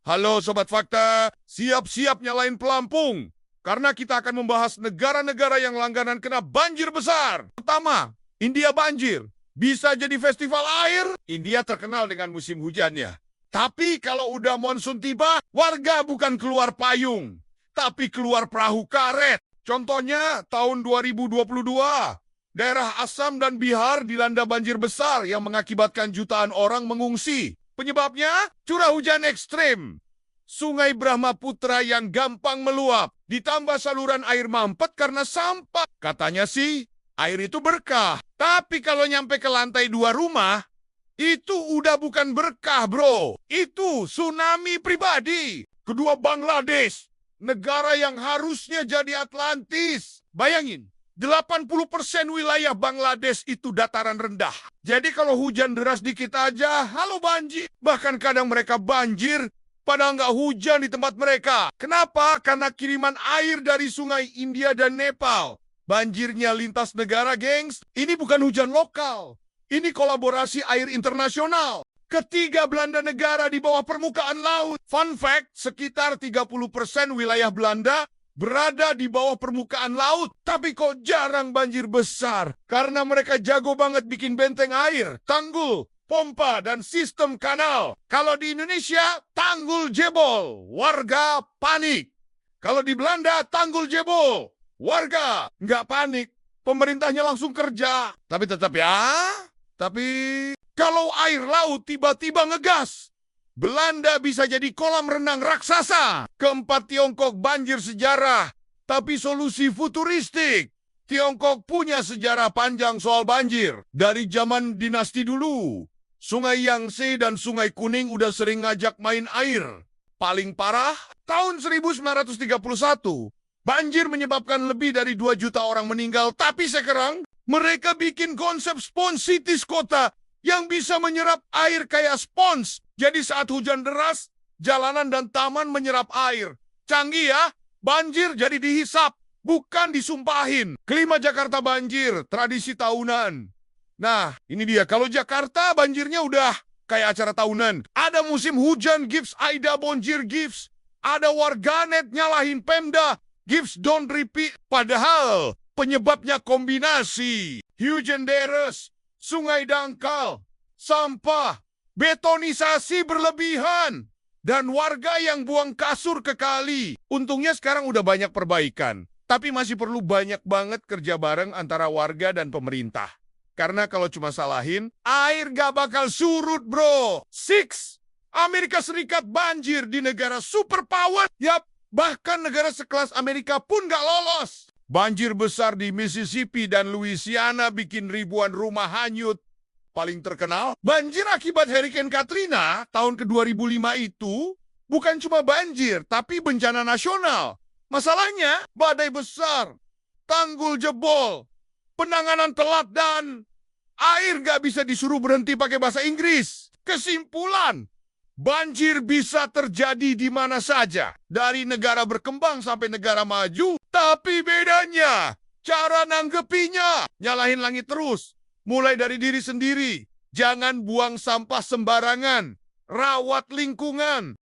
Halo Sobat Fakta, siap-siap nyalain pelampung. Karena kita akan membahas negara-negara yang langganan kena banjir besar. Pertama, India banjir. Bisa jadi festival air, India terkenal dengan musim hujannya. Tapi kalau udah monsun tiba, warga bukan keluar payung, tapi keluar perahu karet. Contohnya tahun 2022, daerah Assam dan Bihar dilanda banjir besar yang mengakibatkan jutaan orang mengungsi. Penyebabnya curah hujan ekstrim. Sungai Brahmaputra yang gampang meluap, ditambah saluran air mampet karena sampah. Katanya sih, air itu berkah. Tapi kalau nyampe ke lantai 2 rumah, itu udah bukan berkah, bro. Itu tsunami pribadi. Kedua, Bangladesh, negara yang harusnya jadi Atlantis. Bayangin, 80% wilayah Bangladesh itu dataran rendah. Jadi kalau hujan deras dikit aja, halo banjir. Bahkan kadang mereka banjir, padahal nggak hujan di tempat mereka. Kenapa? Karena kiriman air dari sungai India dan Nepal. Banjirnya lintas negara, gengs. Ini bukan hujan lokal. Ini kolaborasi air internasional. Ketiga, Belanda, negara di bawah permukaan laut. Fun fact, sekitar 30% wilayah Belanda berada di bawah permukaan laut. Tapi kok jarang banjir besar? Karena mereka jago banget bikin benteng air, tanggul, pompa, dan sistem kanal. Kalau di Indonesia, tanggul jebol, warga panik. Kalau di Belanda, tanggul jebol, warga nggak panik. Pemerintahnya langsung kerja. Tapi kalau air laut tiba-tiba ngegas, Belanda bisa jadi kolam renang raksasa. Keempat, Tiongkok banjir sejarah, tapi solusi futuristik. Tiongkok punya sejarah panjang soal banjir. Dari zaman dinasti dulu, Sungai Yangtze dan Sungai Kuning udah sering ngajak main air. Paling parah, tahun 1931, banjir menyebabkan lebih dari 2 juta orang meninggal. Tapi sekarang, mereka bikin konsep sponge cities kota yang bisa menyerap air kayak spons. Jadi saat hujan deras, jalanan dan taman menyerap air. Canggih ya, banjir jadi dihisap, bukan disumpahin. Kelima, Jakarta banjir, tradisi tahunan. Nah, ini dia. Kalau Jakarta banjirnya udah kayak acara tahunan. Ada musim hujan, gives Aida banjir, gives. Ada warganet nyalahin Pemda, gives don't repeat. Padahal penyebabnya kombinasi. Hujan deras, sungai dangkal, sampah, betonisasi berlebihan, dan warga yang buang kasur ke kali. Untungnya sekarang udah banyak perbaikan, tapi masih perlu banyak banget kerja bareng antara warga dan pemerintah. Karena kalau cuma salahin, air gak bakal surut, bro. 6. Amerika Serikat banjir di negara superpower. Yap, bahkan negara sekelas Amerika pun gak lolos. Banjir besar di Mississippi dan Louisiana bikin ribuan rumah hanyut. Paling terkenal, banjir akibat Hurricane Katrina tahun ke-2005 itu bukan cuma banjir, tapi bencana nasional. Masalahnya, badai besar, tanggul jebol, penanganan telat, dan air nggak bisa disuruh berhenti pakai bahasa Inggris. Kesimpulan, banjir bisa terjadi di mana saja, dari negara berkembang sampai negara maju. Tapi bedanya, cara nanggepinya. Nyalahin langit terus, mulai dari diri sendiri. Jangan buang sampah sembarangan. Rawat lingkungan.